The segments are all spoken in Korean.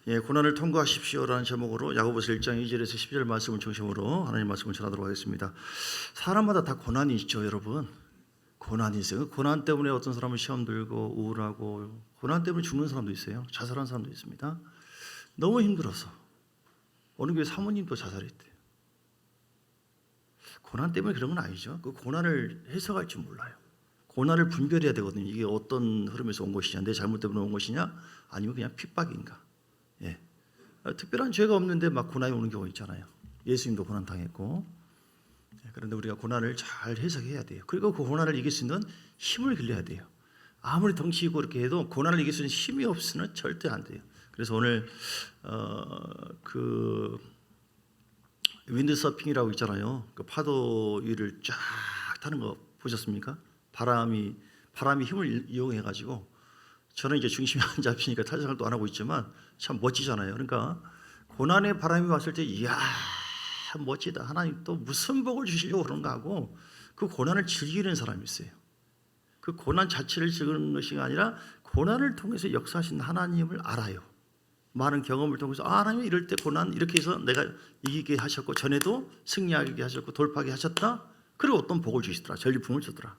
예, 고난을 통과하십시오라는 제목으로 야고보서 1장 2절에서 10절 말씀을 중심으로 하나님 말씀을 전하도록 하겠습니다. 사람마다 다 고난이 있죠, 여러분. 고난이 있어요. 고난 때문에 어떤 사람은 시험 들고 우울하고, 고난 때문에 죽는 사람도 있어요. 자살한 사람도 있습니다. 너무 힘들어서 어느 교회 사모님도 자살했대요. 고난 때문에 그런 건 아니죠. 그 고난을 해석할 줄 몰라요. 고난을 분별해야 되거든요. 이게 어떤 흐름에서 온 것이냐, 내 잘못 때문에 온 것이냐, 아니면 그냥 핍박인가. 예. 특별한 죄가 없는데 막 고난이 오는 경우 있잖아요. 예수님도 고난 당했고. 그런데 우리가 고난을 잘 해석해야 돼요. 그리고 그 고난을 이길 수 있는 힘을 길러야 돼요. 아무리 덩치 있고 이렇게 해도 고난을 이길 수 있는 힘이 없으면 절대 안 돼요. 그래서 오늘 그 윈드서핑이라고 있잖아요. 그 파도 위를 쫙 타는 거 보셨습니까? 바람이 힘을 이용해 가지고, 저는 이제 중심이 안 잡히니까 탈장을 또 안 하고 있지만 참 멋지잖아요. 그러니까 고난의 바람이 왔을 때 이야 멋지다, 하나님 또 무슨 복을 주시려고 그런가 하고 그 고난을 즐기는 사람이 있어요. 그 고난 자체를 즐기는 것이 아니라 고난을 통해서 역사하신 하나님을 알아요. 많은 경험을 통해서 하나님 이럴 때 고난 이렇게 해서 내가 이기게 하셨고, 전에도 승리하게 하셨고 돌파하게 하셨다. 그리고 어떤 복을 주시더라. 전리품을 주더라.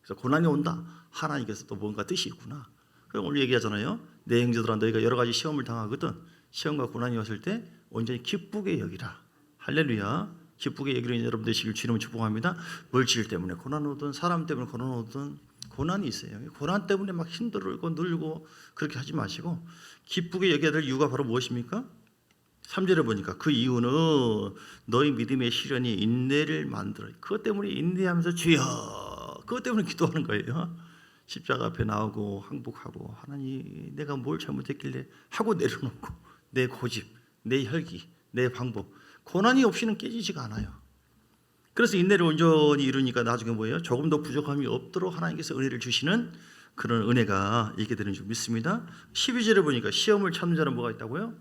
그래서 고난이 온다, 하나님께서 또 뭔가 뜻이 있구나. 그럼 오늘 얘기하잖아요. 내 형제들아, 너희가 여러 가지 시험을 당하거든 시험과 고난이 왔을 때 온전히 기쁘게 여기라. 할렐루야. 기쁘게 여기는 여러분 되시길 주님을 축복합니다. 물질 때문에 고난 오든 사람 때문에 고난 오든 고난이 있어요. 고난 때문에 막 힘들고 늘고 그렇게 하지 마시고 기쁘게 여겨야 될 이유가 바로 무엇입니까? 3절에 보니까 그 이유는 너희 믿음의 시련이 인내를 만들어. 그것 때문에 인내하면서 주여, 그것 때문에 기도하는 거예요. 십자가 앞에 나오고 항복하고, 하나님 내가 뭘 잘못했길래 하고 내려놓고, 내 고집, 내 혈기, 내 방법, 고난이 없이는 깨지지가 않아요. 그래서 인내를 온전히 이루니까 나중에 뭐예요? 조금 더 부족함이 없도록 하나님께서 은혜를 주시는 그런 은혜가 있게 되는 줄 믿습니다. 12절에 보니까 시험을 참는 자는 뭐가 있다고요?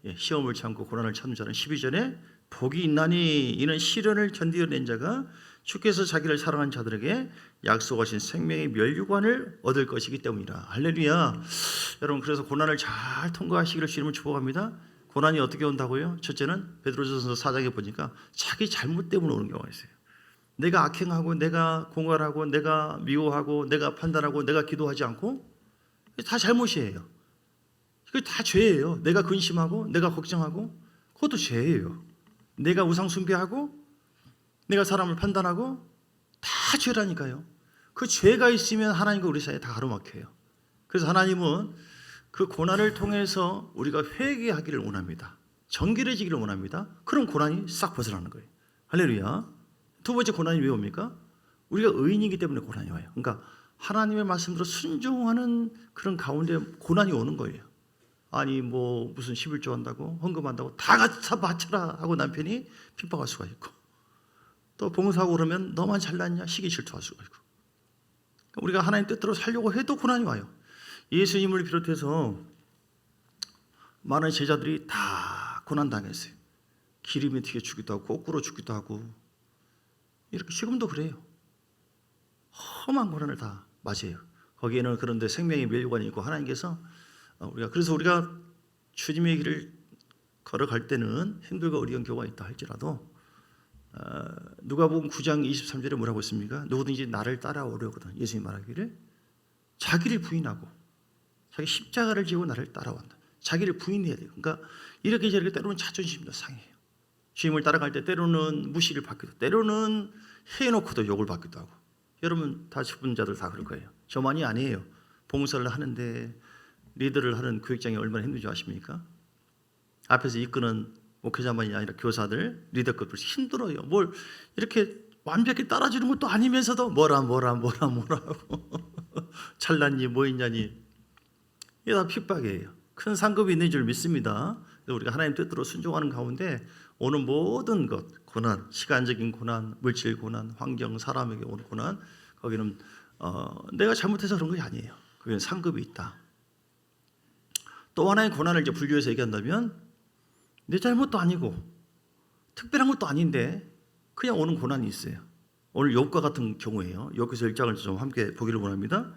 예, 시험을 참고 고난을 참는 자는 12절에 복이 있나니 이는 시련을 견디어낸 자가 주께서 자기를 사랑하는 자들에게 약속하신 생명의 면류관을 얻을 것이기 때문이라. 할렐루야. 여러분, 그래서 고난을 잘 통과하시기를 주님을 축복합니다. 고난이 어떻게 온다고요? 첫째는 베드로전서 4장에 보니까 자기 잘못 때문에 오는 경우가 있어요. 내가 악행하고, 내가 공갈하고, 내가 미워하고, 내가 판단하고, 내가 기도하지 않고, 다 잘못이에요. 그게 다 죄예요. 내가 근심하고, 내가 걱정하고, 그것도 죄예요. 내가 우상 숭배하고, 내가 사람을 판단하고, 다 죄라니까요. 그 죄가 있으면 하나님과 우리 사이에 다 가로막혀요. 그래서 하나님은 그 고난을 통해서 우리가 회개하기를 원합니다. 정결해지기를 원합니다. 그럼 고난이 싹 벗어나는 거예요. 할렐루야. 두 번째, 고난이 왜 옵니까? 우리가 의인이기 때문에 고난이 와요. 그러니까 하나님의 말씀대로 순종하는 그런 가운데 고난이 오는 거예요. 아니 뭐 무슨 11조 한다고, 헌금한다고 다 같이 바쳐라 하고 남편이 핍박할 수가 있고, 또 봉사하고 그러면 너만 잘났냐 시기 질투할 수가 있고, 우리가 하나님 뜻대로 살려고 해도 고난이 와요. 예수님을 비롯해서 많은 제자들이 다 고난당했어요. 기름에 튀겨 죽기도 하고 거꾸로 죽기도 하고, 이렇게 지금도 그래요. 험한 고난을 다 맞이해요. 거기에는 그런데 생명의 면류관이 있고, 하나님께서 그래서 우리가 주님의 길을 걸어갈 때는 힘들고 어려운 경우가 있다 할지라도, 누가복음 9장 23절에 뭐라고 했습니까? 누구든지 나를 따라오려거든, 예수님 말하기를 자기를 부인하고 자기 십자가를 지고 나를 따라온다. 자기를 부인해야 돼요. 그러니까 이렇게 저렇게 때로는 자존심도 상해요. 주님을 따라갈 때 때로는 무시를 받기도, 때로는 해놓고도 욕을 받기도 하고. 여러분 다 직분자들 다 그럴 거예요. 저만이 아니에요. 봉사를 하는데 리더를 하는 교육장이 얼마나 힘든지 아십니까? 앞에서 이끄는 목회자만이 아니라 교사들, 리더급들 힘들어요. 뭘 이렇게 완벽히 따라주는 것도 아니면서도 뭐라 하고 잘났니 뭐 있냐니, 이게 다 핍박이에요. 큰 상급이 있는 줄 믿습니다. 우리가 하나님 뜻대로 순종하는 가운데 오는 모든 것, 고난, 시간적인 고난, 물질 고난, 환경, 사람에게 오는 고난, 거기는 내가 잘못해서 그런 것이 아니에요. 거기는 상급이 있다. 또 하나의 고난을 이제 불교에서 얘기한다면, 내 잘못도 아니고 특별한 것도 아닌데 그냥 오는 고난이 있어요. 오늘 욥과 같은 경우예요. 욥기서 1장을 좀 함께 보기를 원합니다.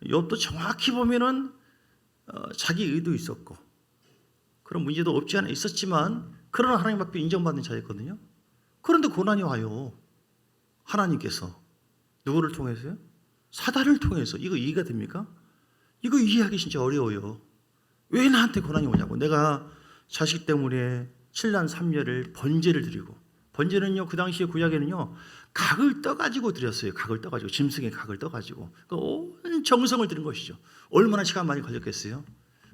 욥도 정확히 보면은 자기 의도 있었고, 그런 문제도 없지 않아 있었지만 그러나 하나님 앞에 인정받는 자였거든요. 그런데 고난이 와요. 하나님께서 누구를 통해서요? 사단을 통해서. 이거 이해가 됩니까? 이거 이해하기 진짜 어려워요. 왜 나한테 고난이 오냐고. 내가 자식 때문에 7난 3녀를 번제를 드리고, 번제는요 그 당시에 구약에는요 각을 떠가지고 드렸어요. 각을 떠가지고, 짐승의 각을 떠가지고, 그러니까 온 정성을 드린 것이죠. 얼마나 시간 많이 걸렸겠어요.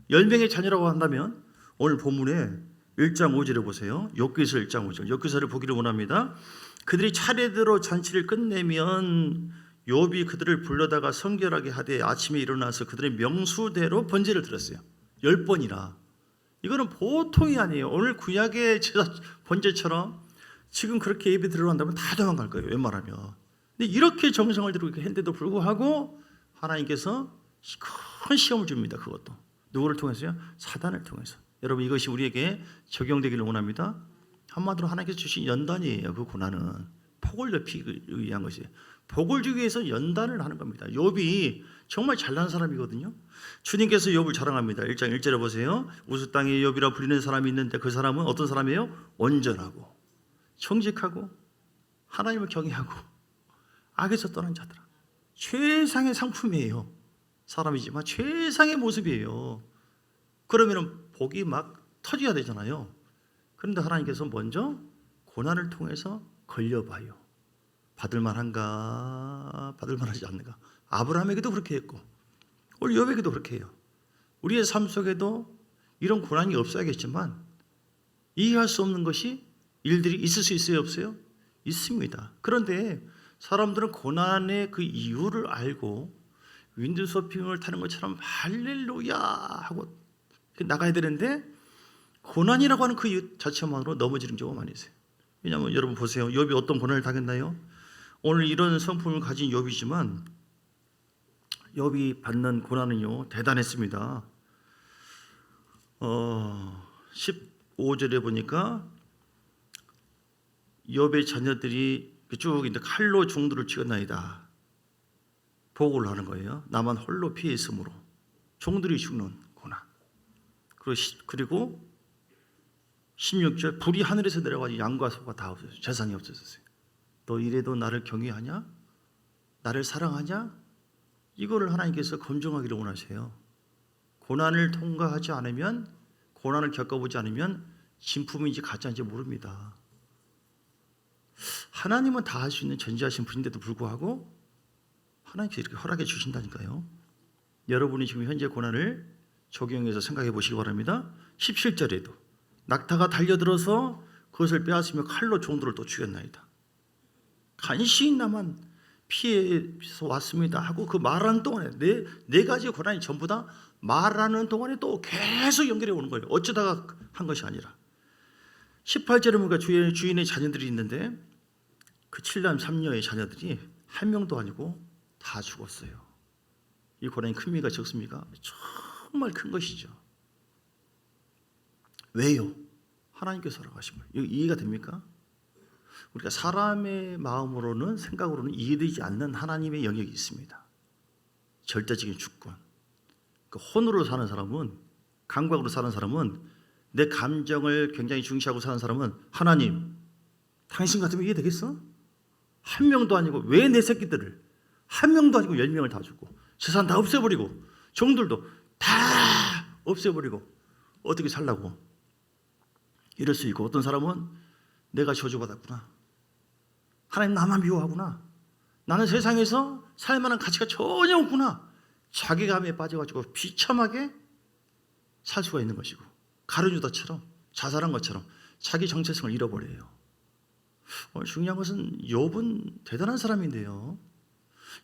10명의 자녀라고 한다면 오늘 본문에 1장 5절에 보세요. 욥기서 1장 5절. 욥기서를 보기를 원합니다. 그들이 차례대로 잔치를 끝내면 욥이 그들을 불러다가 성결하게 하되 아침에 일어나서 그들의 명수대로 번제를 드렸어요. 10번이나. 이거는 보통이 아니에요. 오늘 구약의 제사 번제처럼 지금 그렇게 예배 들어간다면 다 도망갈 거예요. 웬만하면. 근데 이렇게 정성을 들이고 했는데도 불구하고 하나님께서 큰 시험을 줍니다. 그것도. 누구를 통해서요? 사단을 통해서. 여러분 이것이 우리에게 적용되기를 원합니다. 한마디로 하나님께서 주신 연단이에요. 그 고난은 복을 높이기 위한 것이에요. 복을 주기 위해서 연단을 하는 겁니다. 욥이 정말 잘난 사람이거든요. 주님께서 욥을 자랑합니다. 1장 1절에 보세요. 우스 땅에 욥이라 불리는 사람이 있는데 그 사람은 어떤 사람이에요? 온전하고 정직하고 하나님을 경외하고 악에서 떠난 자들아. 최상의 상품이에요. 사람이지만 최상의 모습이에요. 그러면 복이 막 터져야 되잖아요. 그런데 하나님께서 먼저 고난을 통해서 걸려봐요. 받을 만한가, 받을 만하지 않는가. 아브라함에게도 그렇게 했고 오늘 욥에게도 그렇게 해요. 우리의 삶 속에도 이런 고난이 없어야겠지만 이해할 수 없는 것이 일들이 있을 수 있어요, 없어요? 있습니다. 그런데 사람들은 고난의 그 이유를 알고 윈드서핑을 타는 것처럼 할렐루야 하고 나가야 되는데 고난이라고 하는 그 이유 자체만으로 넘어지는 경우가 많이 있어요. 왜냐하면 여러분 보세요. 욥이 어떤 고난을 당했나요? 오늘 이런 성품을 가진 욥이지만 욥이 받는 고난은요 대단했습니다. 15절에 보니까 욥의 자녀들이 쭉 이제 칼로 종들을 치었나이다. 보고를 하는 거예요. 나만 홀로 피해 있으므로 종들이 죽는 고난. 그리고 16절 불이 하늘에서 내려가지고 양과 소가 다 없어졌어요. 재산이 없어졌어요. 너 이래도 나를 경외하냐? 나를 사랑하냐? 이거를 하나님께서 검증하기를 원하세요. 고난을 통과하지 않으면, 고난을 겪어보지 않으면 진품인지 가짜인지 모릅니다. 하나님은 다 할 수 있는 전지하신 분인데도 불구하고 하나님께서 이렇게 허락해 주신다니까요. 여러분이 지금 현재 고난을 적용해서 생각해 보시기 바랍니다. 17절에도 낙타가 달려들어서 그것을 빼앗으며 칼로 종들을 또 죽였나이다. 간신히 나만 피해서 왔습니다 하고 그 말하는 동안에 네 가지 고난이 전부 다 말하는 동안에 또 계속 연결해 오는 거예요. 어쩌다가 한 것이 아니라. 18절에 보니까 주인의 자녀들이 있는데 그 7남 3녀의 자녀들이 한 명도 아니고 다 죽었어요. 이 고난이 큽니까 적습니까? 정말 큰 것이죠. 왜요? 하나님께서 허락하신 거예요. 이거 이해가 됩니까? 우리가 사람의 마음으로는 생각으로는 이해되지 않는 하나님의 영역이 있습니다. 절대적인 주권. 그 혼으로 사는 사람은, 감각으로 사는 사람은, 내 감정을 굉장히 중시하고 사는 사람은 하나님, 당신 같으면 이해되겠어? 한 명도 아니고 왜 내 새끼들을 한 명도 아니고 10명을 다 주고 재산 다 없애버리고 종들도 다 없애버리고 어떻게 살라고 이럴 수 있고, 어떤 사람은 내가 저주받았구나, 하나님 나만 미워하구나, 나는 세상에서 살만한 가치가 전혀 없구나, 자괴감에 빠져가지고 비참하게 살 수가 있는 것이고, 가룟유다처럼 자살한 것처럼 자기 정체성을 잃어버려요. 중요한 것은 욥은 대단한 사람인데요,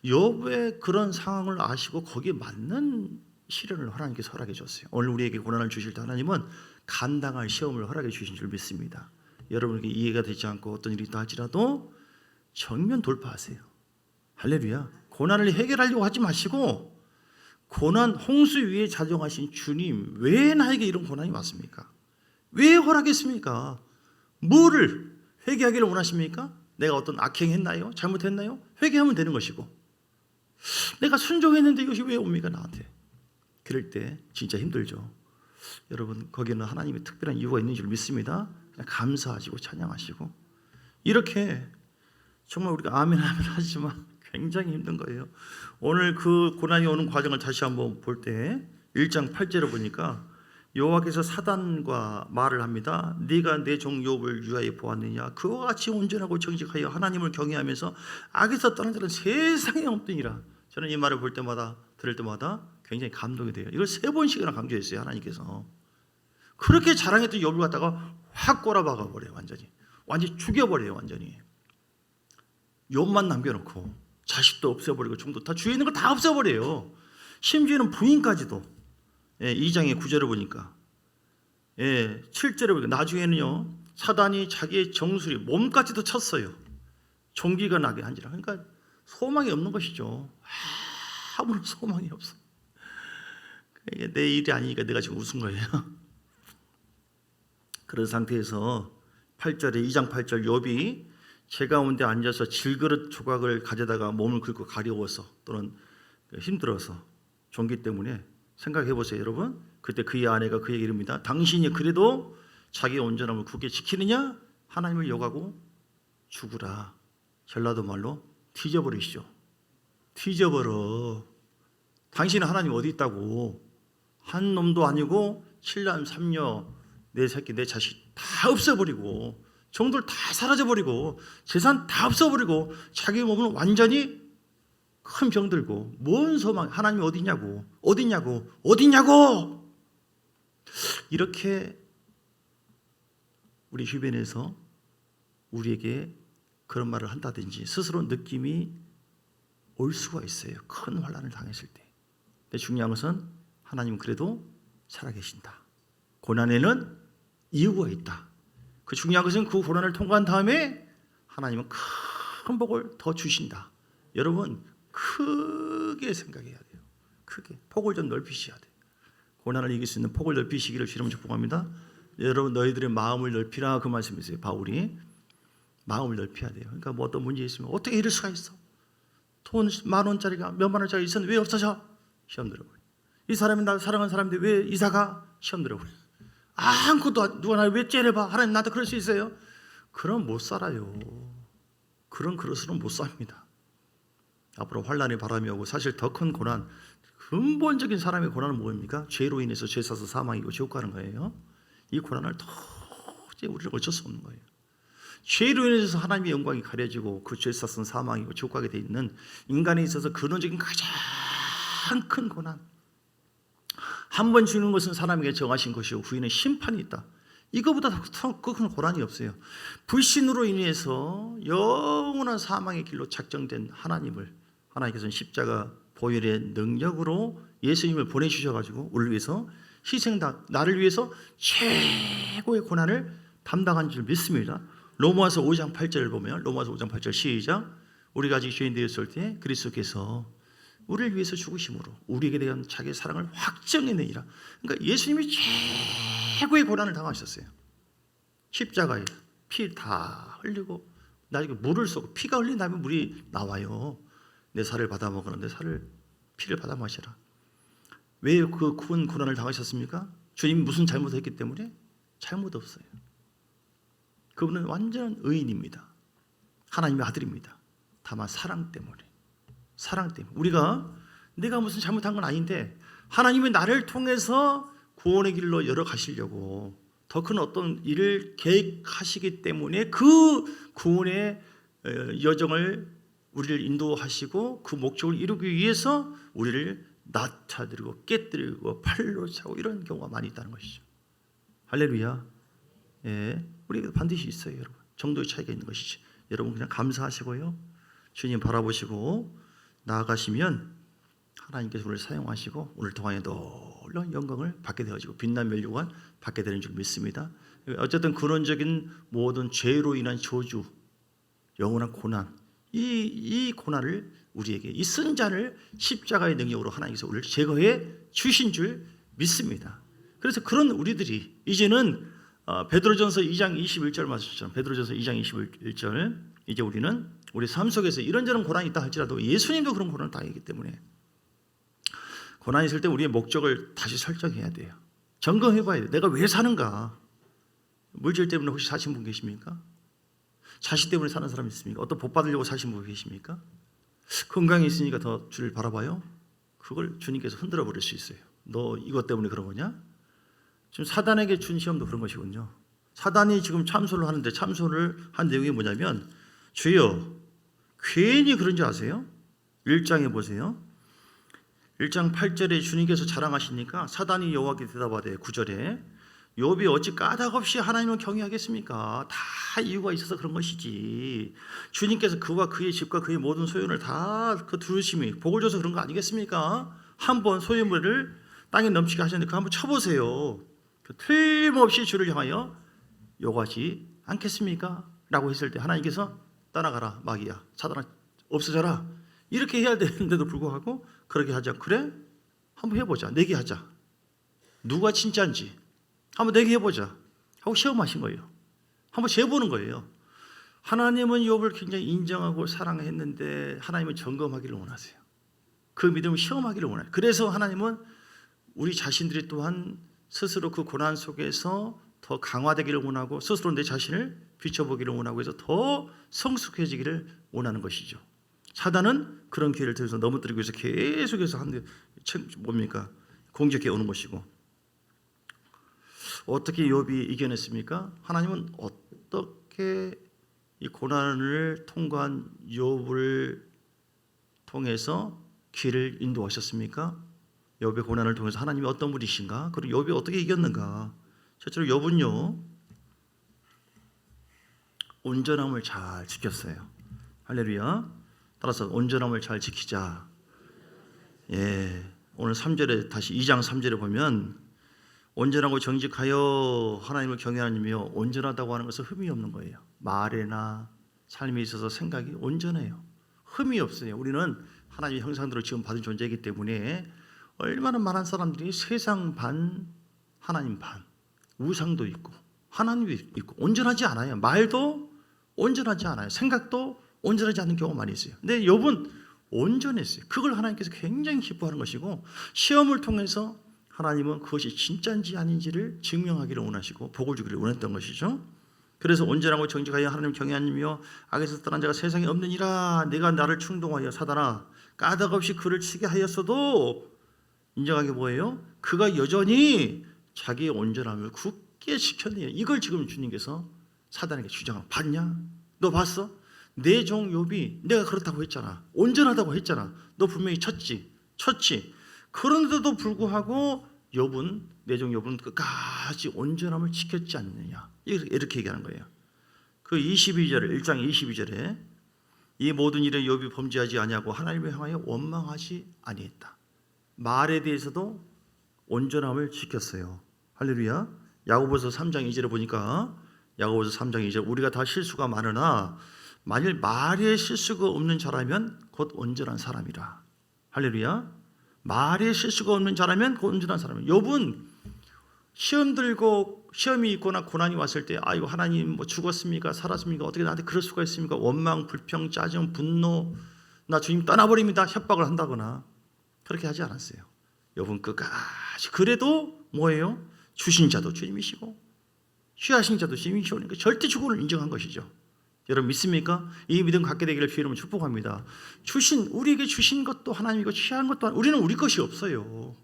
욥의 그런 상황을 아시고 거기에 맞는 시련을 하나님께서 허락해 줬어요. 오늘 우리에게 고난을 주실 때 하나님은 감당할 시험을 허락해 주신 줄 믿습니다. 여러분에게 이해가 되지 않고 어떤 일이 있다 할지라도 정면 돌파하세요. 할렐루야. 고난을 해결하려고 하지 마시고, 고난 홍수 위에 자정하신 주님, 왜 나에게 이런 고난이 왔습니까? 왜 허락했습니까? 뭐를 회개하기를 원하십니까? 내가 어떤 악행했나요? 잘못했나요? 회개하면 되는 것이고, 내가 순종했는데 이것이 왜 옵니까 나한테? 그럴 때 진짜 힘들죠. 여러분 거기는 하나님의 특별한 이유가 있는 줄 믿습니다. 그냥 감사하시고 찬양하시고 이렇게 정말 우리가 아멘 아멘 하지만 굉장히 힘든 거예요. 오늘 그 고난이 오는 과정을 다시 한번 볼 때 1장 8절을 보니까 여호와께서 사단과 말을 합니다. 네가 내 종 욥을 유하여 보았느냐? 그와 같이 온전하고 정직하여 하나님을 경외하면서 악에서 떠난 자는 세상에 없더니라. 저는 이 말을 볼 때마다 들을 때마다 굉장히 감동이 돼요. 이걸 3번씩이나 강조했어요. 하나님께서 그렇게 자랑했던 욥을 갖다가 확 꼬라박아 버려요. 완전히 죽여버려요. 완전히 욥만 남겨놓고 자식도 없애버리고 종도 다 주위에 있는 걸 다 없애버려요. 심지어는 부인까지도. 2장의 9절을 보니까 7절을 보니까 나중에는요 사단이 자기의 정수리 몸까지도 쳤어요. 종기가 나게 한지라. 그러니까 소망이 없는 것이죠. 아무런 소망이 없어. 이게 내 일이 아니니까 내가 지금 웃은 거예요. 그런 상태에서 8절에 2장 8절 욥이 제 가운데 앉아서 질그릇 조각을 가져다가 몸을 긁고 가려워서 또는 힘들어서 종기 때문에 생각해 보세요, 여러분. 그때 그의 아내가 그에게 이릅니다. 당신이 그래도 자기의 온전함을 굳게 지키느냐? 하나님을 욕하고 죽으라. 전라도 말로 뒤져버리시죠. 뒤져버려. 당신은 하나님 어디 있다고? 한 놈도 아니고 7남 3녀 내 새끼 내 자식 다 없애버리고 종들 다 사라져버리고 재산 다 없애버리고 자기 몸은 완전히 큰 병 들고 뭔 소망? 하나님이 어디냐고? 어디냐고? 어디냐고? 이렇게 우리 주변에서 우리에게 그런 말을 한다든지 스스로 느낌이 올 수가 있어요. 큰 환난을 당했을 때. 근데 중요한 것은 하나님은 그래도 살아계신다. 고난에는 이유가 있다. 그 중요한 것은 그 고난을 통과한 다음에 하나님은 큰 복을 더 주신다. 여러분 크게 생각해야 돼요. 크게 폭을 좀 넓히셔야 돼요. 고난을 이길 수 있는 폭을 넓히시기를 주님을 축복합니다. 여러분 너희들의 마음을 넓히라 그 말씀이세요. 바울이 마음을 넓혀야 돼요. 그러니까 뭐 어떤 문제 있으면 어떻게 이럴 수가 있어? 돈 10,000원짜리가 몇만 원짜리 있었는데 왜 없어져? 시험 들어버려. 이 사람이 나를 사랑하는 사람인데 왜 이사가? 시험 들어버려. 아무것도 누가 나를 왜 째려봐? 하나님 나한테 그럴 수 있어요? 그럼 못 살아요. 그런 그릇으로는 못 삽니다. 앞으로 환난의 바람이 오고 사실 더 큰 고난, 근본적인 사람의 고난은 뭐입니까? 죄로 인해서 죄 사서 사망이고 지옥 가는 거예요. 이 고난을 도저히 우리는 어쩔 수 없는 거예요. 죄로 인해서 하나님의 영광이 가려지고 그 죄 사서는 사망이고 지옥 가게 돼 있는 인간에 있어서 근원적인 가장 큰 고난. 한 번 주는 것은 사람에게 정하신 것이고 후에는 심판이 있다. 이거보다 더 큰 고난이 없어요. 불신으로 인해서 영원한 사망의 길로 작정된 하나님께서는 십자가 보혈의 능력으로 예수님을 보내주셔가지고 우리를 위해서 나를 위해서 최고의 고난을 담당한 줄 믿습니다. 로마서 5장 8절을 보면 로마서 5장 8절 시작. 우리가 아직 죄인 되었을 때 그리스도께서 우리를 위해서 죽으심으로 우리에게 대한 자기의 사랑을 확정해내니라. 그러니까 예수님이 최고의 고난을 당하셨어요. 십자가에 피 다 흘리고 나중에 물을 쏘고 피가 흘린 다음에 물이 나와요. 내 살을 받아 먹으라. 내 피를 받아 마시라. 왜 그 큰 고난을 당하셨습니까? 주님 무슨 잘못했기 때문에? 잘못 없어요. 그분은 완전 의인입니다. 하나님의 아들입니다. 다만 사랑 때문에. 우리가 내가 무슨 잘못한 건 아닌데 하나님이 나를 통해서 구원의 길로 열어가시려고 더 큰 어떤 일을 계획하시기 때문에 그 구원의 여정을 우리를 인도하시고 그 목적을 이루기 위해서 우리를 낮춰드리고 깨뜨리고 팔로 차고 이런 경우가 많이 있다는 것이죠. 할렐루야. 우리에게 반드시 있어요, 여러분. 정도의 차이가 있는 것이지. 여러분 그냥 감사하시고요. 주님 바라보시고 나아가시면 하나님께서 우리를 사용하시고 오늘 동안에 놀라운 영광을 받게 되어지고 빛난 멸류관 받게 되는 줄 믿습니다. 어쨌든 근원적인 모든 죄로 인한 저주, 영원한 고난, 이 고난을 우리에게 이 쓴 자를 십자가의 능력으로 하나님께서 우리를 제거해 주신 줄 믿습니다. 그래서 그런 우리들이 이제는 베드로전서 2장 21절 말씀처럼 베드로전서 2장 21절 이제 우리는 우리 삶 속에서 이런저런 고난이 있다 할지라도 예수님도 그런 고난을 당했기 때문에 고난이 있을 때 우리의 목적을 다시 설정해야 돼요. 점검해봐야 돼요. 내가 왜 사는가? 물질 때문에 혹시 사신 분 계십니까? 자식 때문에 사는 사람 있습니까? 어떤 복 받으려고 사신 분 계십니까? 건강이 있으니까 더 주를 바라봐요? 그걸 주님께서 흔들어 버릴 수 있어요. 너 이것 때문에 그런 거냐? 지금 사단에게 준 시험도 그런 것이군요. 사단이 지금 참소를 하는데 참소를 한 내용이 뭐냐면, 주여 괜히 그런 줄 아세요? 1장에 보세요. 1장 8절에 주님께서 자랑하시니까 사단이 여호와께 대답하되 9절에 욥이 어찌 까닭없이 하나님을 경외하겠습니까? 다 이유가 있어서 그런 것이지. 주님께서 그와 그의 집과 그의 모든 소유를 다 그 두루심이 복을 줘서 그런 거 아니겠습니까? 한번 소유물을 땅에 넘치게 하셨는데 그거 한번 쳐보세요. 틀림없이 주를 향하여 요구하지 않겠습니까? 라고 했을 때 하나님께서 떠나가라 마귀야, 사단아 없어져라, 이렇게 해야 되는데도 불구하고 그렇게 하지 않고, 그래? 한번 해보자, 내게 하자, 누가 진짜인지 한번 내게 해보자 하고 시험하신 거예요. 한번 재보는 거예요. 하나님은 욥을 굉장히 인정하고 사랑했는데 하나님은 점검하기를 원하세요. 그 믿음을 시험하기를 원해요. 그래서 하나님은 우리 자신들이 또한 스스로 그 고난 속에서 더 강화되기를 원하고 스스로 내 자신을 비춰보기를 원하고 해서 더 성숙해지기를 원하는 것이죠. 사단은 그런 기회를 통해서 넘어뜨리기 위해서 계속해서 뭡니까? 공격해 오는 것이고, 어떻게 욥이 이겨냈습니까? 하나님은 어떻게 이 고난을 통과한 욥을 통해서 길을 인도하셨습니까? 욥의 고난을 통해서 하나님이 어떤 분이신가? 그리고 욥이 어떻게 이겼는가? 실제로 욥은요, 온전함을 잘 지켰어요. 할렐루야. 따라서 온전함을 잘 지키자. 예, 오늘 3절에 다시 2장 3절에 보면 온전하고 정직하여 하나님을 경외하느며, 온전하다고 하는 것은 흠이 없는 거예요. 말에나 삶에 있어서 생각이 온전해요. 흠이 없어요. 우리는 하나님의 형상대로 지금 받은 존재이기 때문에 얼마나 많은 사람들이 세상 반 하나님 반, 우상도 있고 하나님도 있고 온전하지 않아요. 말도 온전하지 않아요. 생각도 온전하지 않는 경우가 많이 있어요. 근데 욥은 온전했어요. 그걸 하나님께서 굉장히 기뻐하는 것이고, 시험을 통해서 하나님은 그것이 진짜인지 아닌지를 증명하기를 원하시고 복을 주기를 원했던 것이죠. 그래서 온전하고 정직하여 하나님 경외하며 악에서 떠난 자가 세상에 없느니라. 내가 나를 충동하여 사단아 까닭없이 그를 치게 하였어도 인정하게 뭐예요? 그가 여전히 자기의 온전함을 굳게 지켰네요. 이걸 지금 주님께서 사단에게 주장하고, 봤냐? 너 봤어? 내 종 욥이 내가 그렇다고 했잖아. 온전하다고 했잖아. 너 분명히 쳤지. 그런데도 불구하고 욥은, 내 종 욥은 끝까지 온전함을 지켰지 않느냐, 이렇게 얘기하는 거예요. 그 22절에 1장 22절에 이 모든 일에 욥이 범죄하지 아니하고 하나님을 향하여 원망하지 아니했다. 말에 대해서도 온전함을 지켰어요. 할렐루야. 야고보서 3장 2절에 보니까, 야고보서 3장 2절, 우리가 다 실수가 많으나 만일 말에 실수가 없는 자라면 곧 온전한 사람이라. 할렐루야. 말에 실수가 없는 자라면 곧 온전한 사람이라. 욥은 시험이 있거나 고난이 왔을 때, 아이고 하나님 뭐 죽었습니까? 살았습니까? 어떻게 나한테 그럴 수가 있습니까? 원망, 불평, 짜증, 분노, 나 주님 떠나버립니다, 협박을 한다거나 그렇게 하지 않았어요. 욥은 끝까지, 그래도 뭐예요? 주신 자도 주님이시고 취하신 자도 주님이시고, 그러니까 절대 주권을 인정한 것이죠. 여러분 믿습니까? 이 믿음 갖게 되기를 주의 이름으로 축복합니다. 우리에게 주신 것도 하나님이고 취한 것도 우리는 우리 것이 없어요.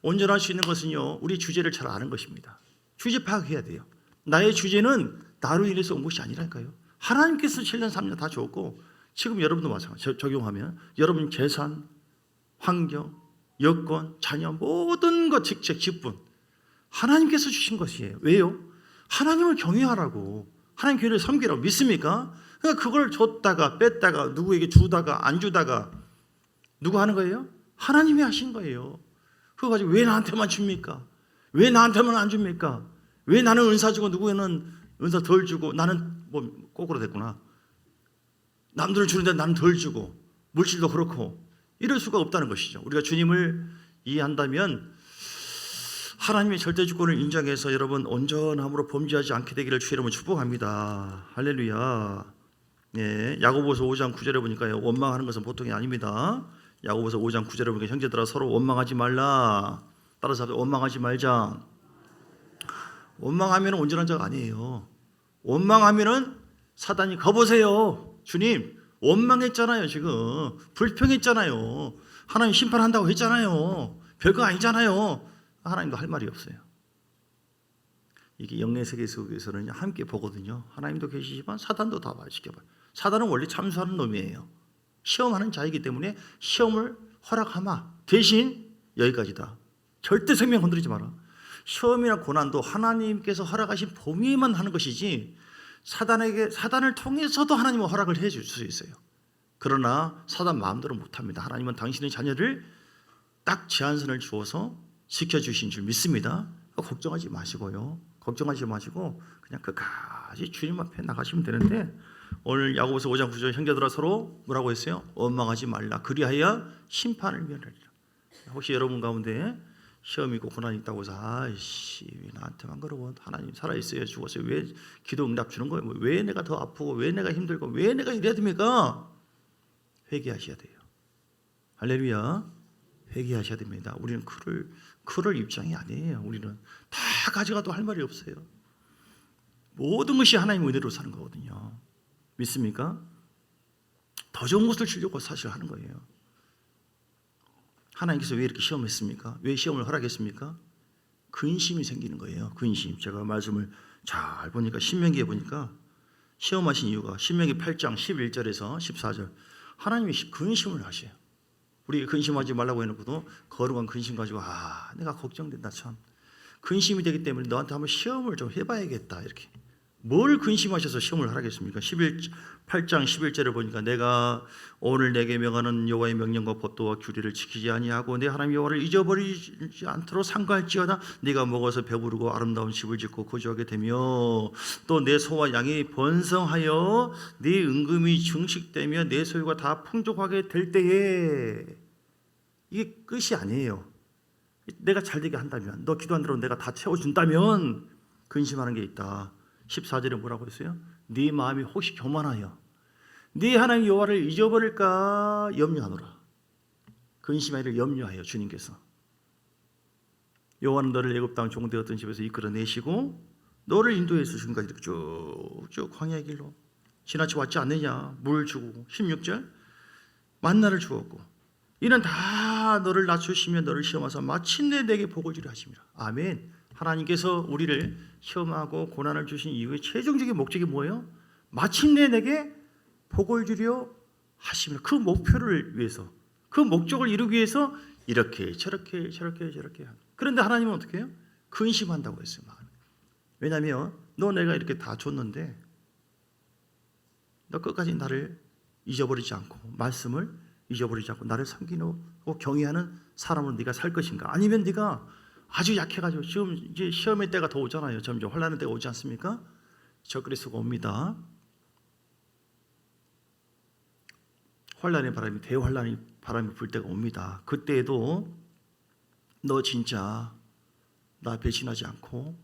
온전할 수 있는 것은요, 우리 주제를 잘 아는 것입니다. 주제 파악해야 돼요. 나의 주제는 나로 인해서 온 것이 아니랄까요? 하나님께서 7년 3년 다 줬고, 지금 여러분도 마찬가지 적용하면 여러분 재산, 환경, 여건, 자녀, 모든 것, 직책, 직분 하나님께서 주신 것이에요. 왜요? 하나님을 경외하라고, 하나님 교회를 섬기라고. 믿습니까? 그러니까 그걸 줬다가 뺐다가 누구에게 주다가 안 주다가 누가 하는 거예요? 하나님이 하신 거예요. 그거 가지고 왜 나한테만 줍니까? 왜 나한테만 안 줍니까? 왜 나는 은사 주고 누구에는 은사 덜 주고, 나는 뭐 거꾸로 됐구나, 남들은 주는데 나는 덜 주고, 물질도 그렇고, 이럴 수가 없다는 것이죠. 우리가 주님을 이해한다면 하나님의 절대 주권을 인정해서 여러분 온전함으로 범죄하지 않게 되기를 주의 이름으로 축복합니다. 할렐루야. 예, 야고보서 5장 9절에 보니까요, 원망하는 것은 보통이 아닙니다. 야고보서 5장 9절에 보니까 형제들아 서로 원망하지 말라. 따라서 원망하지 말자. 원망하면 온전한 자가 아니에요. 원망하면은 사단이 거보세요. 주님 원망했잖아요. 지금 불평했잖아요. 하나님 심판한다고 했잖아요. 별거 아니잖아요. 하나님도 할 말이 없어요. 이게 영의 세계 속에서는 함께 보거든요. 하나님도 계시지만 사단도 다 지켜봐요. 사단은 원래 참수하는 놈이에요. 시험하는 자이기 때문에 시험을 허락하마. 대신 여기까지다. 절대 생명 건드리지 마라. 시험이나 고난도 하나님께서 허락하신 범위에만 하는 것이지 사단을 통해서도 하나님은 허락을 해줄 수 있어요. 그러나 사단 마음대로 못합니다. 하나님은 당신의 자녀를 딱 제한선을 주어서 지켜주신 줄 믿습니다. 걱정하지 마시고요. 걱정하지 마시고 그냥 끝까지 주님 앞에 나가시면 되는데, 오늘 야고보서 5장 9절 형제들아 서로 뭐라고 했어요? 원망하지 말라. 그리하여 심판을 면하리라. 혹시 여러분 가운데 시험이 있고 고난이 있다고 해서 아이씨 왜 나한테만 그러고, 하나님 살아있어요 죽었어요 왜 기도 응답 주는 거예요? 왜 내가 더 아프고 왜 내가 힘들고 왜 내가 이래야 됩니까? 회개하셔야 돼요. 할렐루야. 회개하셔야 됩니다. 우리는 그럴 입장이 아니에요. 우리는 다 가져가도 할 말이 없어요. 모든 것이 하나님의 은혜로 사는 거거든요. 믿습니까? 더 좋은 것을 주려고 사실 하는 거예요. 하나님께서 왜 이렇게 시험했습니까? 왜 시험을 허락했습니까? 근심이 생기는 거예요. 근심. 제가 말씀을 잘 보니까 신명기에 보니까 시험하신 이유가 신명기 8장 11절에서 14절 하나님이 근심을 하셔요. 우리 근심하지 말라고 해놓고도 거룩한 근심 가지고 내가 걱정된다 참. 근심이 되기 때문에 너한테 한번 시험을 좀 해봐야겠다 이렇게. 뭘 근심하셔서 시험을 하라겠습니까? 8장 11절을 보니까 내가 오늘 내게 명하는 여호와의 명령과 법도와 규례를 지키지 아니하고 내 하나님 여호와를 잊어버리지 않도록 삼가할지어다. 네가 먹어서 배부르고 아름다운 집을 짓고 거주하게 되며 또 내 소와 양이 번성하여 네 은금이 증식되며 내 소유가 다 풍족하게 될 때에, 이게 끝이 아니에요. 내가 잘되게 한다면, 너 기도한 대로 내가 다 채워준다면 근심하는 게 있다. 14절에 뭐라고 했어요? 네 마음이 혹시 교만하여 네 하나님 여호와를 잊어버릴까 염려하노라. 근심하기를 염려하여 주님께서 여호와는 너를 애굽 땅 종되었던 집에서 이끌어내시고 너를 인도해서 지금까지 이렇게 쭉쭉 광야의 길로 지나쳐 왔지 않느냐. 물 주고 16절 만나를 주었고 이는 다 너를 낮추시며 너를 시험하사 마침내 내게 복을 주려 하심이라. 아멘. 하나님께서 우리를 시험하고 고난을 주신 이유의 최종적인 목적이 뭐예요? 마침내 내게 복을 주려 하시며, 그 목표를 위해서, 그 목적을 이루기 위해서 이렇게 저렇게 그런데 하나님은 어떻게 해요? 근심한다고 했어요. 왜냐하면 너 내가 이렇게 다 줬는데 너 끝까지 나를 잊어버리지 않고 말씀을 잊어버리지 않고 나를 섬기고 경외하는 사람으로 네가 살 것인가? 아니면 네가 아주 약해가지고 지금 이제 시험의 때가 더 오잖아요. 점점 환난의 때가 오지 않습니까? 적그리스도가 옵니다. 환난의 바람이 대환난의 바람이 불 때가 옵니다. 그때에도 너 진짜 나 배신하지 않고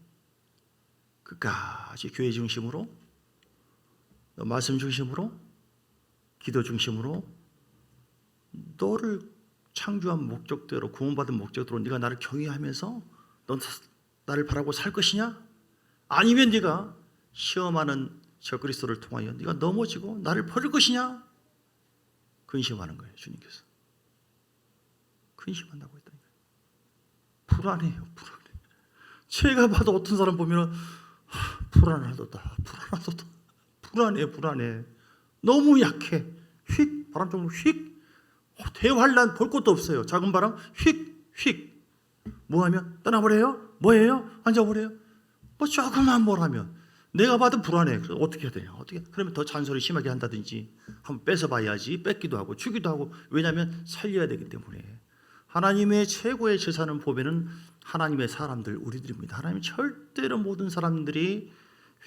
끝까지 교회 중심으로, 너 말씀 중심으로, 기도 중심으로 너를 창조한 목적대로, 구원받은 목적대로 네가 나를 경외하면서 넌 나를 바라고 살 것이냐? 아니면 네가 시험하는 적그리스도를 통하여 네가 넘어지고 나를 버릴 것이냐? 근심하는 거예요. 주님께서 근심한다고 했다니까요. 불안해요. 제가 봐도 어떤 사람 보면 불안하다. 불안해. 너무 약해. 휙 바람 좀 휙. 대환란 볼 것도 없어요. 작은 바람 휙. 뭐 하면 떠나버려요? 뭐예요? 앉아버려요? 뭐 조금만 뭘 하면 내가 봐도 불안해. 그래서 어떻게 해야 되냐? 그러면 더 잔소리 심하게 한다든지 한번 뺏어봐야지. 뺏기도 하고 주기도 하고. 왜냐하면 살려야 되기 때문에. 하나님의 최고의 재산은 보면은 하나님의 사람들, 우리들입니다. 하나님 절대로 모든 사람들이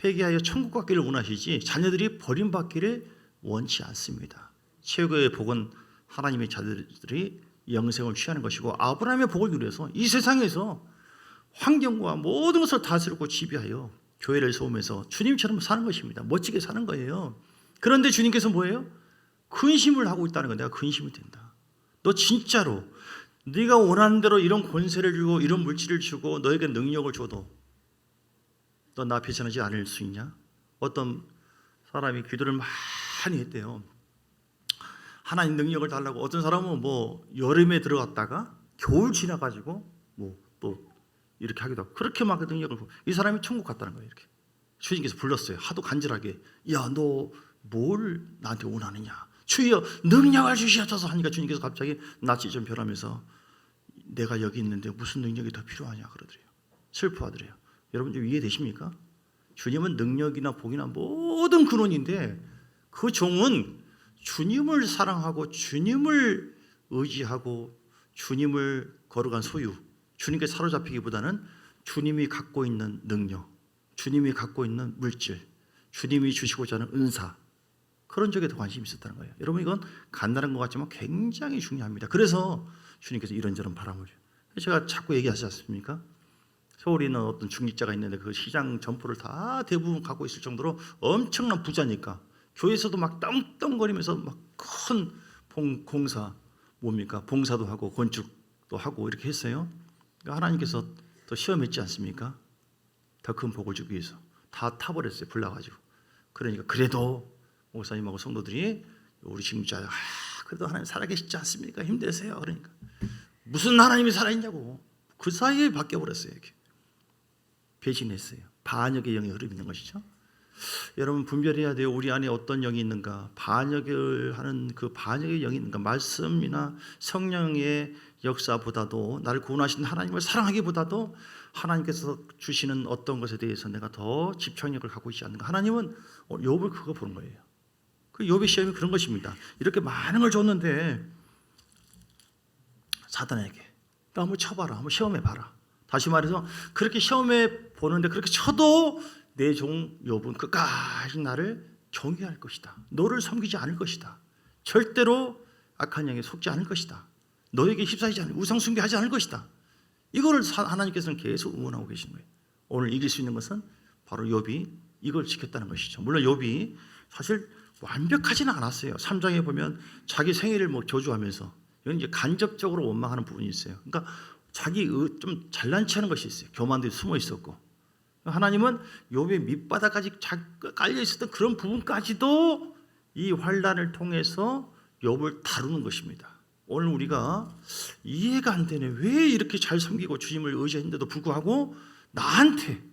회개하여 천국 갖기를 원하시지 자녀들이 버림받기를 원치 않습니다. 최고의 복은 하나님의 자들이 영생을 취하는 것이고, 아브라함의 복을 누려서 이 세상에서 환경과 모든 것을 다스리고 지배하여 교회를 세우면서 주님처럼 사는 것입니다. 멋지게 사는 거예요. 그런데 주님께서 뭐예요? 근심을 하고 있다는 거. 내가 근심이 된다. 너 진짜로 네가 원하는 대로 이런 권세를 주고 이런 물질을 주고 너에게 능력을 줘도 너 나 배신하지 않을 수 있냐? 어떤 사람이 기도를 많이 했대요. 하나님 능력을 달라고. 어떤 사람은 뭐 여름에 들어갔다가 겨울 지나가지고 뭐 또 이렇게 하기도 하고 그렇게 막 능력을. 이 사람이 천국 갔다는 거예요. 이렇게 주님께서 불렀어요. 하도 간절하게. 야, 너 뭘 나한테 원하느냐? 주여 능력을 주시옵소서 하니까 주님께서 갑자기 낯이 좀 변하면서 내가 여기 있는데 무슨 능력이 더 필요하냐 그러더래요. 슬퍼하더래요. 여러분 좀 이해되십니까? 주님은 능력이나 복이나 모든 근원인데 그 종은 주님을 사랑하고 주님을 의지하고 주님을 걸어간 소유, 주님께 사로잡히기보다는 주님이 갖고 있는 능력, 주님이 갖고 있는 물질, 주님이 주시고자 하는 은사, 그런 쪽에 더 관심이 있었다는 거예요. 여러분 이건 간단한 것 같지만 굉장히 중요합니다. 그래서 주님께서 이런저런 바람을 줘요. 제가 자꾸 얘기하지 않습니까? 서울에 있는 어떤 중직자가 있는데 그 시장 점포를 다 대부분 갖고 있을 정도로 엄청난 부자니까 교회에서도 막 떵떵거리면서 막 큰 공사 뭡니까? 봉사도 하고 건축도 하고 이렇게 했어요. 그러니까 하나님께서 더 시험했지 않습니까? 더 큰 복을 주기 위해서 다 타버렸어요. 불나가지고. 그러니까 그래도 목사님하고 성도들이 우리 중직자 그래도 하나님 살아계시지 않습니까? 힘내세요. 그러니까 무슨 하나님이 살아있냐고. 그 사이에 바뀌어버렸어요. 이렇게. 배신했어요. 반역의 영이 흐르고 있는 것이죠. 여러분 분별해야 돼요. 우리 안에 어떤 영이 있는가. 반역을 하는 그 반역의 영이 있는가. 말씀이나 성령의 역사보다도 나를 구원하신 하나님을 사랑하기보다도 하나님께서 주시는 어떤 것에 대해서 내가 더 집중력을 갖고 있지 않는가. 하나님은 욥을 그거 보는 거예요. 그 욥의 시험이 그런 것입니다. 이렇게 많은 걸 줬는데 사단에게 너 한번 쳐봐라. 한번 시험해봐라. 다시 말해서 그렇게 시험해 보는데 그렇게 쳐도 내 종 욥은 끝까지 나를 경외할 것이다. 너를 섬기지 않을 것이다. 절대로 악한 영에 속지 않을 것이다. 너에게 휩싸이지 않을, 우상 숭배하지 않을 것이다. 이거를 하나님께서는 계속 응원하고 계신 거예요. 오늘 이길 수 있는 것은 바로 욥이 이걸 지켰다는 것이죠. 물론 욥이 사실 완벽하지는 않았어요. 3장에 보면 자기 생애를 뭐 저주하면서 이건 이제 간접적으로 원망하는 부분이 있어요. 그러니까 자기 좀 잘난 체하는 것이 있어요. 교만들이 숨어 있었고 하나님은 욥의 밑바닥까지 깔려 있었던 그런 부분까지도 이 환난을 통해서 욥을 다루는 것입니다. 오늘 우리가 이해가 안 되네. 왜 이렇게 잘 섬기고 주님을 의지했는데도 불구하고 나한테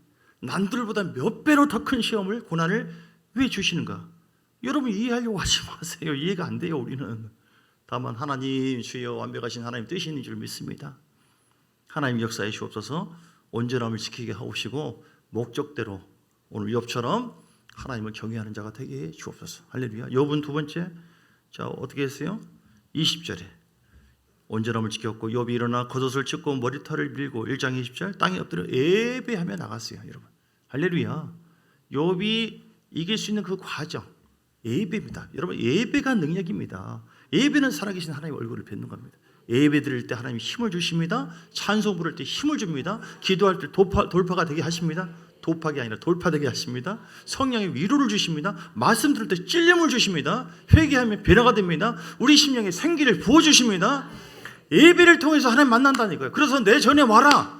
남들보다 몇 배로 더 큰 시험을 고난을 왜 주시는가? 여러분 이해하려고 하지 마세요. 이해가 안 돼요. 우리는 다만 하나님 주여 완벽하신 하나님 뜻이 있는 줄 믿습니다. 하나님 역사에 주옵소서. 온전함을 지키게 하옵시고 목적대로 오늘 욥처럼 하나님을 경외하는 자가 되게 주옵소서. 할렐루야. 욥은 두 번째, 자 어떻게 했어요? 20절에 온전함을 지켰고 욥이 일어나 겉옷을 찢고 머리털을 밀고 1장 20절 땅에 엎드려 예배하며 나갔어요. 여러분 할렐루야. 욥이 이길 수 있는 그 과정 예배입니다. 여러분 예배가 능력입니다. 예배는 살아계신 하나님의 얼굴을 뵙는 겁니다. 예배 드릴 때 하나님이 힘을 주십니다. 찬송 부를 때 힘을 줍니다. 기도할 때 돌파가 되게 하십니다. 도박이 아니라 돌파되게 하십니다. 성령의 위로를 주십니다. 말씀 들을 때 찔림을 주십니다. 회개하면 변화가 됩니다. 우리 심령에 생기를 부어주십니다. 예배를 통해서 하나님 만난다니까요. 그래서 내 전에 와라.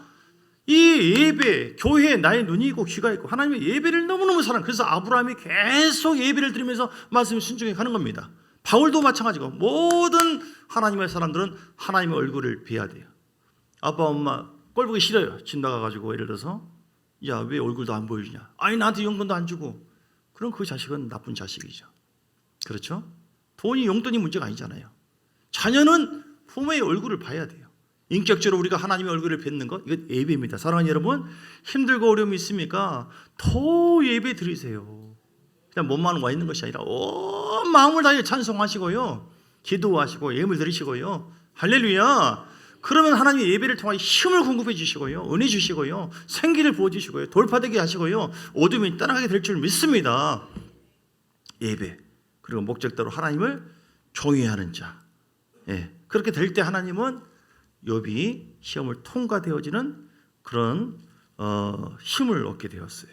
이 예배, 교회에 나의 눈이 있고 귀가 있고 하나님의 예배를 너무너무 사랑. 그래서 아브라함이 계속 예배를 드리면서 말씀을 순종해 가는 겁니다. 바울도 마찬가지고 모든 하나님의 사람들은 하나님의 얼굴을 뵈야 돼요. 아빠 엄마 꼴 보기 싫어요. 집 나가가지고 예를 들어서 야 왜 얼굴도 안 보여주냐. 아니 나한테 용돈도 안 주고. 그럼 그 자식은 나쁜 자식이죠. 그렇죠? 돈이 용돈이 문제가 아니잖아요. 자녀는 부모의 얼굴을 봐야 돼요. 인격적으로 우리가 하나님의 얼굴을 뵙는 것 이건 예배입니다. 사랑하는 여러분 힘들고 어려움이 있습니까? 더 예배 드리세요. 그냥 몸만 와 있는 것이 아니라 온 마음을 다해 찬송하시고요. 기도하시고 예물 드리시고요. 할렐루야. 그러면 하나님의 예배를 통하여 힘을 공급해 주시고요. 은혜 주시고요. 생기를 부어주시고요. 돌파되게 하시고요. 어둠이 떠나가게 될 줄 믿습니다. 예배 그리고 목적대로 하나님을 경외하는 자. 예. 그렇게 될 때 하나님은 욥이 시험을 통과되어지는 그런 힘을 얻게 되었어요.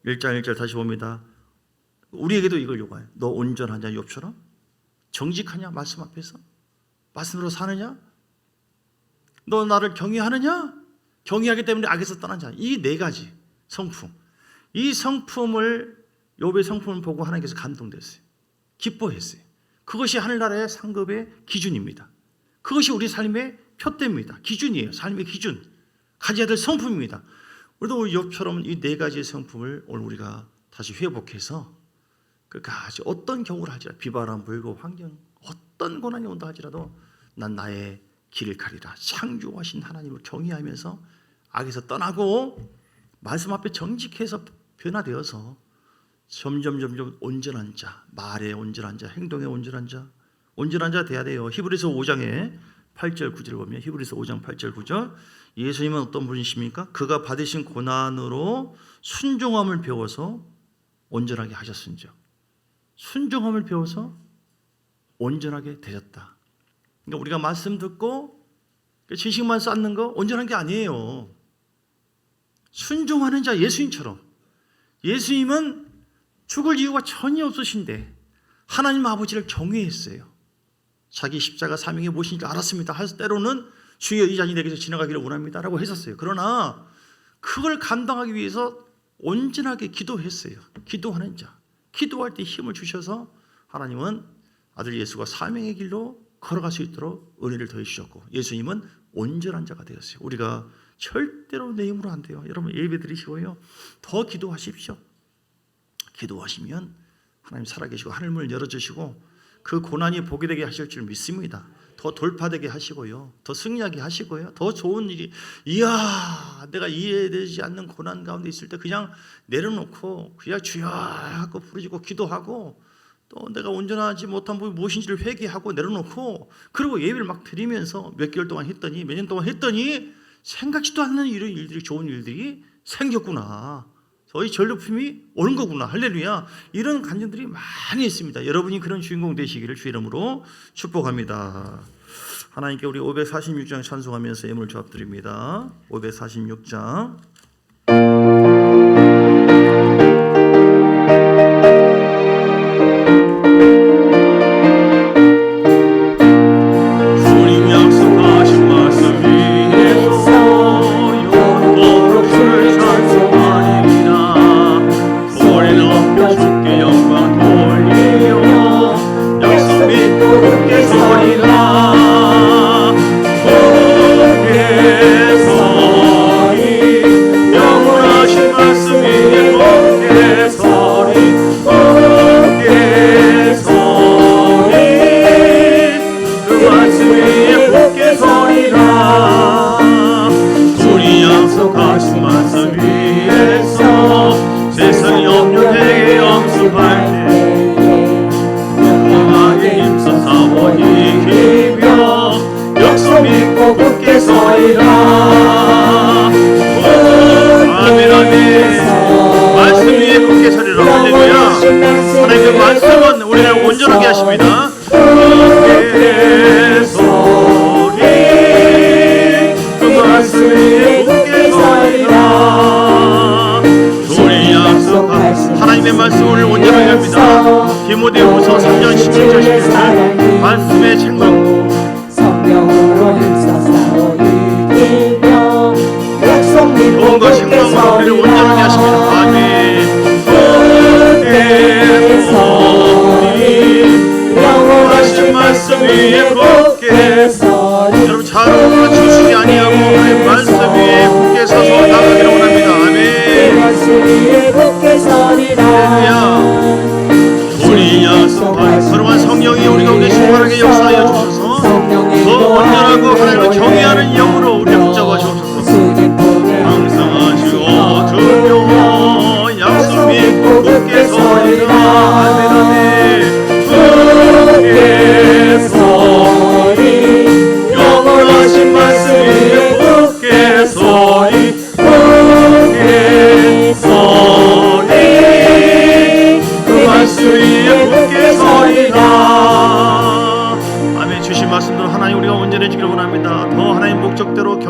1장 1절 다시 봅니다. 우리에게도 이걸 요구해요. 너 온전하냐 욥처럼? 정직하냐 말씀 앞에서? 말씀으로 사느냐? 너 나를 경외하느냐? 경외하기 때문에 악에서 떠난 자. 이 네 가지 성품. 이 성품을 욥의 성품을 보고 하나님께서 감동됐어요. 기뻐했어요. 그것이 하늘나라의 상급의 기준입니다. 그것이 우리 삶의 표대입니다. 기준이에요. 삶의 기준. 가져야 될 성품입니다. 우리도 욥처럼 이 네 가지의 성품을 오늘 우리가 다시 회복해서 끝까지 어떤 경우를 할지라도 비바람 불고 환경 어떤 고난이 온다 할지라도 난 나의 길을 가리라. 창조하신 하나님을 경외하면서 악에서 떠나고 말씀 앞에 정직해서 변화되어서 점점 온전한 자, 말에 온전한 자, 행동에 온전한 자 돼야 돼요. 히브리서 5장에 8절 9절 보면 히브리서 5장 8절 9절 예수님은 어떤 분이십니까? 그가 받으신 고난으로 순종함을 배워서 온전하게 하셨은즉 순종함을 배워서 온전하게 되셨다. 그러니까 우리가 말씀 듣고 지식만 쌓는 거 온전한 게 아니에요. 순종하는 자 예수님처럼. 예수님은 죽을 이유가 전혀 없으신데 하나님 아버지를 경외했어요. 자기 십자가 사명이 무엇인 줄 알았습니다. 해서 때로는 주여 이 잔이 내게서 지나가기를 원합니다 라고 했었어요. 그러나 그걸 감당하기 위해서 온전하게 기도했어요. 기도하는 자. 기도할 때 힘을 주셔서 하나님은 아들 예수가 사명의 길로 걸어갈 수 있도록 은혜를 더해 주셨고 예수님은 온전한 자가 되었어요. 우리가 절대로 내 힘으로 안 돼요. 여러분 예배 드리시고요. 더 기도하십시오. 기도하시면 하나님 살아계시고 하늘문을 열어주시고 그 고난이 보게 되게 하실 줄 믿습니다. 더 돌파되게 하시고요. 더 승리하게 하시고요. 더 좋은 일이 이야 내가 이해되지 않는 고난 가운데 있을 때 그냥 내려놓고 그냥 주여 하고 부르짖고 기도하고 또 내가 온전하지 못한 부분이 무엇인지를 회개하고 내려놓고 그리고 예배를 막 드리면서 몇 개월 동안 했더니 몇 년 동안 했더니 생각지도 않는 이런 일들이 좋은 일들이 생겼구나. 저희 전력품이 오는 거구나. 할렐루야. 이런 간증들이 많이 있습니다. 여러분이 그런 주인공 되시기를 주 이름으로 축복합니다. 하나님께 우리 546장 찬송하면서 예물 조합드립니다. 546장 하나님의 말씀은 우리를 온전하게 하십니다. 그 말씀이 굳게 서리라. 우리 약속하신 하나님의 말씀을 우리를 온전하게 합니다. 디모데후서 3장 11절 11절 말씀의 책망 성령으로 힘써 싸워 이기며 약속 믿고 굳게 서리라. 우리를 온전하게 하십니다. 아멘. 영원하신 말씀 위에 굳게 서리. 여러분 자로로 주식이 아니하고 하나님 말씀 위에 굳게 서서 나가기를 원합니다. 아멘. 말씀 위에 굳게 서리라. 우리 약속할 그러한 성령이 우리 가운데 충만하게 역사하여 주셔서 더 온전하고 하나님을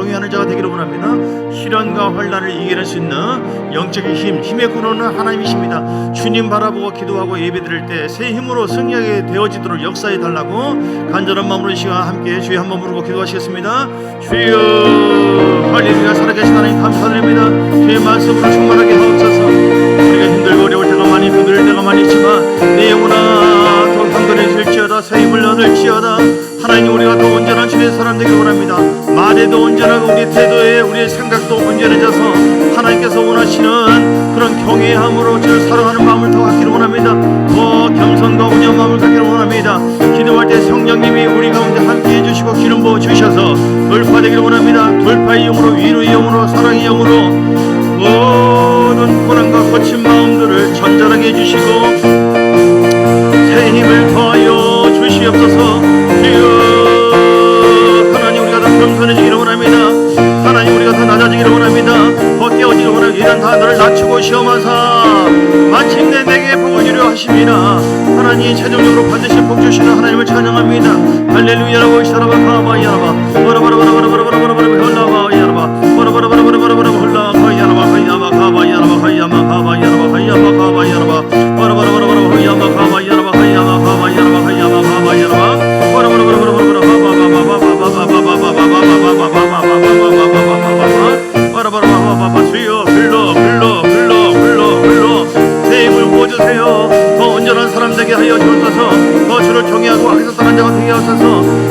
경외하는 자가 되기를 원합니다. 시련과 환난을 이겨낼 수 있는 영적인 힘의 근원은 하나님이십니다. 주님 바라보고 기도하고 예배드릴 때 새 힘으로 승리하게 되어지도록 역사해 달라고 간절한 마음으로 이 시간 함께 주여 한번 부르고 기도하시겠습니다. 주여 할렐루야. 살아계신 하나님 감사드립니다. 주의 말씀으로 충만하게 하옵소서. 우리가 힘들고 어려울 때가 많이 흔들릴 때가 많이 있지만 내 영혼아 더 강건해질지어다. 새 힘을 얻을지어다. 하나님 우리가 더 온전한 주의 사람 되기를 원합니다. 말에도 온전하고 우리 태도에 우리의 생각도 온전해져서 하나님께서 원하시는 그런 경외함으로 주를 사랑하는 마음을 더 갖기를 원합니다. 더 겸손과 온유한 마음을 갖기를 원합니다. 기도할 때 성령님이 우리 가운데 함께해 주시고 기름 부어 주셔서 돌파되기를 원합니다. 돌파의 영으로 위로의 영으로 사랑의 영으로 모든 고난과 거친 마음들을 전달하게 해주시고 새 힘을 더하여 주시옵소서. 주여 하나님 우리가 더 겸손해지기를 원합니다. 하나님 우리가 더 낮아지기를 원합니다. 더 깨어지기를 원합니다. 이런 다 너를 낮추고 시험하사 마침내 내게 복을 주려 하십니다. 하나님 최종적으로 반드시 복 주시는 하나님을 찬양합니다. 할렐루야라고 이시라바 카바야라바 바라바라바라바라바라바라바라 헐라바 야라바 바라바라바라바라바라 헐라 카야라바 카야마 카바야라바 카야마 카바야라바 카야마 카바야라바 바라바라바라바라 카야마 카바야라바 카야마 카바야라바 카야마 카바야라바 주여 불러 새 힘을 부어주세요. 더 온전한 사람 되게 하여 주옵소서. 더 주를 경외하고 악에서 떠난 자가 되게 하옵소서.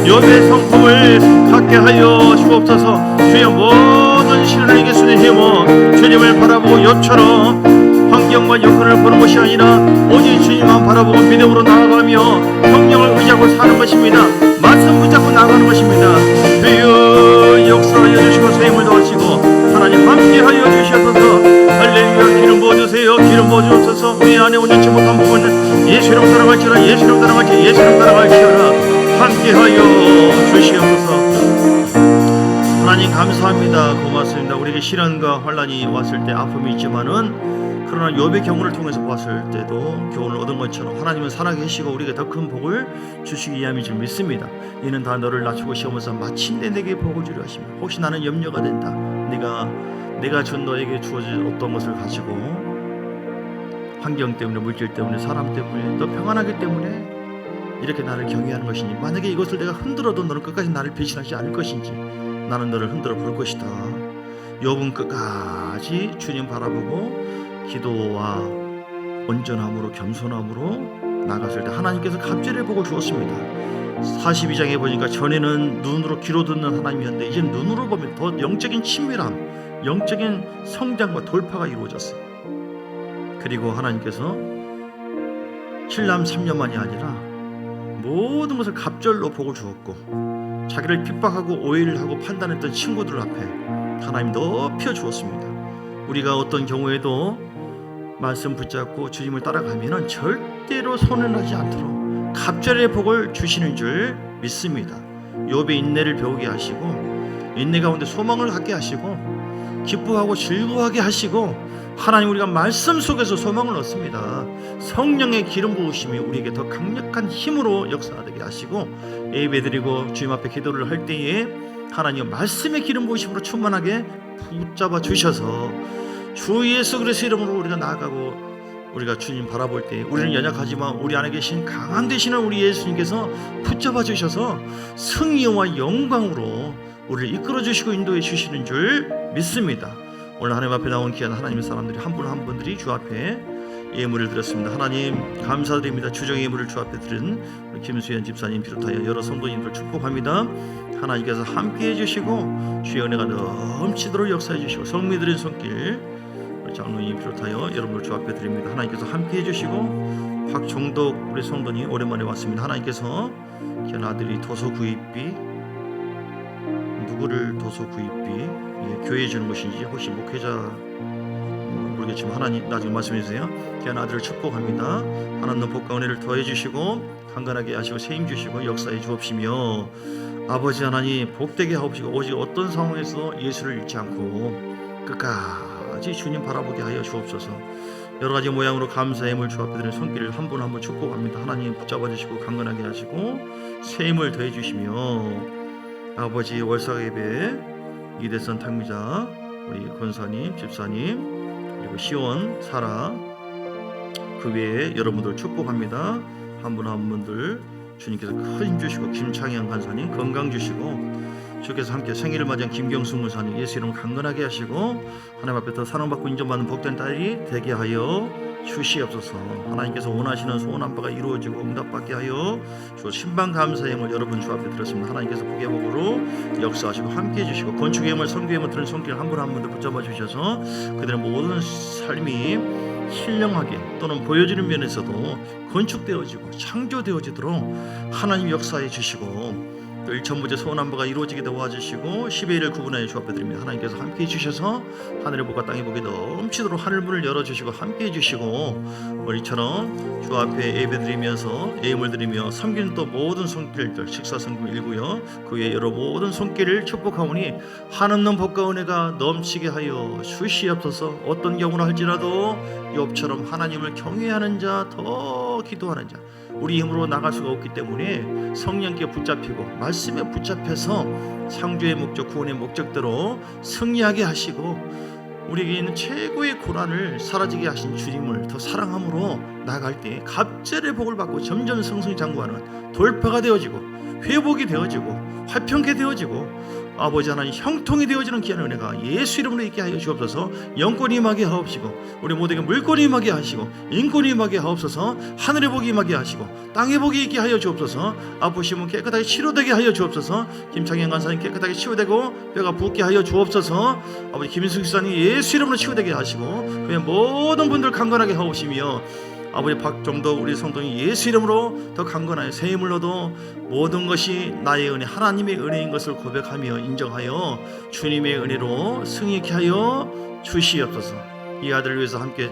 욥의 성품을 갖게 하여 주옵소서. 주여 모든 시련을 이길 수 있는 힘으로 주님을 바라보고 욥처럼 환경과 여건을 보는 것이 아니라 오직 주님만 바라보고 믿음으로 나아가며 성령을 의지하고 사는 것입니다. 말씀 붙잡고 나가는 것입니다. 주여 역사하여 주시고 새 힘을 더하시고 하나님 함께하여 주시옵소서. 할렐루야. 기름 부어주세요. 기름 부어주옵소서. 우리 안에 온전치 못한 부분을 예수 이름 따라갈지어라. 예수 이름 따라갈지어라. 예수 이름 따라갈지어라. 함께하여 주시옵소서. 하나님 감사합니다. 고맙습니다. 우리에게 시련과 환난이 왔을 때 아픔이 있지만은 그러나 욥의 경우를 통해서 봤을 때도 교훈을 얻은 것처럼 하나님은 살아계시고 우리에게 더 큰 복을 주시기 위함인 줄 믿습니다. 이는 다 너를 낮추고 시험하사 마침내 내게 복을 주려 하시며 혹시 나는 염려가 된다. 내가 준 너에게 주어진 어떤 것을 가지고 환경 때문에 물질 때문에 사람 때문에 너 평안하기 때문에 이렇게 나를 경외하는 것이니 만약에 이것을 내가 흔들어도 너는 끝까지 나를 배신하지 않을 것인지 나는 너를 흔들어 볼 것이다. 욥은 끝까지 주님 바라보고 기도와 온전함으로 겸손함으로 나갔을 때 하나님께서 갑절의 복을 주었습니다. 42장에 보니까 전에는 눈으로 귀로 듣는 하나님이었는데 이제 눈으로 보면 더 영적인 친밀함, 영적인 성장과 돌파가 이루어졌어요. 그리고 하나님께서 7남 3녀만이 아니라 모든 것을 갑절로 복을 주었고 자기를 핍박하고 오해를 하고 판단했던 친구들 앞에 하나님 높여 주었습니다. 우리가 어떤 경우에도 말씀 붙잡고 주님을 따라가면은 절대로 손해나지 않도록 갑절의 복을 주시는 줄 믿습니다. 욥의 인내를 배우게 하시고 인내 가운데 소망을 갖게 하시고 기뻐하고 즐거워하게 하시고 하나님 우리가 말씀 속에서 소망을 얻습니다. 성령의 기름 부으심이 우리에게 더 강력한 힘으로 역사되게 하시고 예배드리고 주님 앞에 기도를 할 때에 하나님 말씀의 기름 부으심으로 충만하게 붙잡아 주셔서 주 예수 그리스도의 이름으로 우리가 나아가고 우리가 주님 바라볼 때 우리는 연약하지만 우리 안에 계신 강한 되시는 우리 예수님께서 붙잡아 주셔서 승리와 영광으로 우리를 이끌어 주시고 인도해 주시는 줄 믿습니다. 오늘 하나님 앞에 나온 귀한 하나님의 사람들이 한 분 한 분들이 주 앞에 예물을 드렸습니다. 하나님 감사드립니다. 주정의 예물을 주 앞에 드린 우리 김수현 집사님 비롯하여 여러 성도님들 축복합니다. 하나님께서 함께해 주시고 주의 은혜가 넘치도록 역사해 주시고 성미드린 손길 우리 장로님 비롯하여 여러분들 주 앞에 드립니다. 하나님께서 함께해 주시고 박종덕 우리 성도님 오랜만에 왔습니다. 하나님께서 귀한 아들이 도서 구입비 누구를 도서 구입비 교회에 주는 것인지 혹시 목회자 모르겠지만 하나님 나중에 말씀해 주세요. 귀한 아들을 축복합니다. 하나님 복과 은혜를 더해 주시고 강건하게 하시고 세임 주시고 역사해 주옵시며 아버지 하나님 복되게 하옵시고 오직 어떤 상황에서 예수를 잃지 않고 끝까지 주님 바라보게 하여 주옵소서. 여러가지 모양으로 감사의 힘을 주 앞에 드리는 손길을 한 분 한 분 축복합니다. 하나님 붙잡아 주시고 강건하게 하시고 새 힘을 더해 주시며 아버지 월삭 예배 이대선 탕미자, 우리 권사님, 집사님, 그리고 시온, 사라, 그 외에 여러분들 축복합니다. 한 분 한 분들 주님께서 큰 힘 주시고, 김창현 간사님 건강 주시고, 주께서 함께 생일을 맞이한 김경수 문사님 예수 이름 강건하게 하시고, 하나님 앞에 더 사랑받고 인정받는 복된 딸이 되게 하여 주시옵소서. 하나님께서 원하시는 소원 한 바가 이루어지고 응답받게 하여 주 신방 감사의 힘을 여러분 주 앞에 드렸습니다. 하나님께서 복의 복으로 역사하시고 함께해 주시고, 건축의 힘을 선교의 힘을 드는 손길 한 분 한 분들 붙잡아 주셔서 그들의 모든 삶이 신령하게 또는 보여지는 면에서도 건축되어지고 창조되어지도록 하나님 역사해 주시고, 또 일천부제 소원 한 바가 이루어지게 도와주시고 10의 1을 구분하여 주 앞에 드립니다. 하나님께서 함께해 주셔서 하늘의 복과 땅의 복이 넘치도록 하늘문을 열어주시고 함께해 주시고, 우리처럼 주 앞에 예배 드리면서 예물 드리며 섬기는 또 모든 손길들, 식사 성금 일구여 그 외에 여러 모든 손길을 축복하오니 한없는 복과 은혜가 넘치게 하여 주시옵소서. 어떤 경우나 할지라도 욥처럼 하나님을 경외하는 자, 더 기도하는 자, 우리 힘으로 나갈 수가 없기 때문에 성령께 붙잡히고 말씀에 붙잡혀서 창조의 목적, 구원의 목적대로 승리하게 하시고, 우리에게 있는 최고의 고난을 사라지게 하신 주님을 더 사랑함으로 나아갈 때 갑절의 복을 받고 점점 승승장구하는 돌파가 되어지고 회복이 되어지고 화평케 되어지고 아버지 하나님 형통이 되어지는 귀한 은혜가 예수 이름으로 있게 하여 주옵소서. 영권이 임하게 하옵시고, 우리 모두에게 물권이 임하게 하시고, 인권이 임하게 하옵소서. 하늘의 복이 임하게 하시고 땅의 복이 있게 하여 주옵소서. 아프시면 깨끗하게 치료되게 하여 주옵소서. 김창현 간사님 깨끗하게 치유되고 뼈가 붓게 하여 주옵소서. 아버지 김승 기사님 예수 이름으로 치유되게 하시고, 그의 모든 분들 강건하게 하옵시며, 아버지 박정도 우리 성도님 예수 이름으로 더 강건하여 새 힘을 얻어 모든 것이 나의 은혜, 하나님의 은혜인 것을 고백하며 인정하여 주님의 은혜로 승리케 하여 주시옵소서. 이 아들을 위해서 함께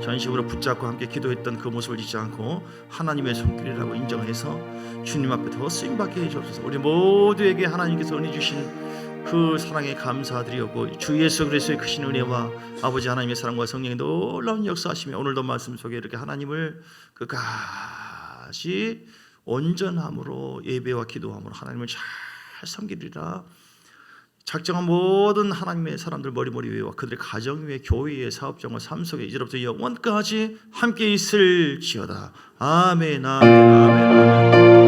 전식으로 붙잡고 함께 기도했던 그 모습을 잊지 않고 하나님의 손길이라고 인정해서 주님 앞에 더 쓰임받게 해주옵소서. 우리 모두에게 하나님께서 은혜 주신 그 사랑에 감사드리옵고, 주 예수 그리스도의 크신 은혜와 아버지 하나님의 사랑과 성령의 놀라운 역사하시며 오늘도 말씀 속에 이렇게 하나님을 끝까지 온전함으로 예배와 기도함으로 하나님을 잘 섬기리라. 작정한 모든 하나님의 사람들 머리머리 위에와 그들의 가정 위에, 교회 위에, 사업장과 삶 속에 이제부터 영원까지 함께 있을지어다. 아멘, 아멘, 아멘, 아멘.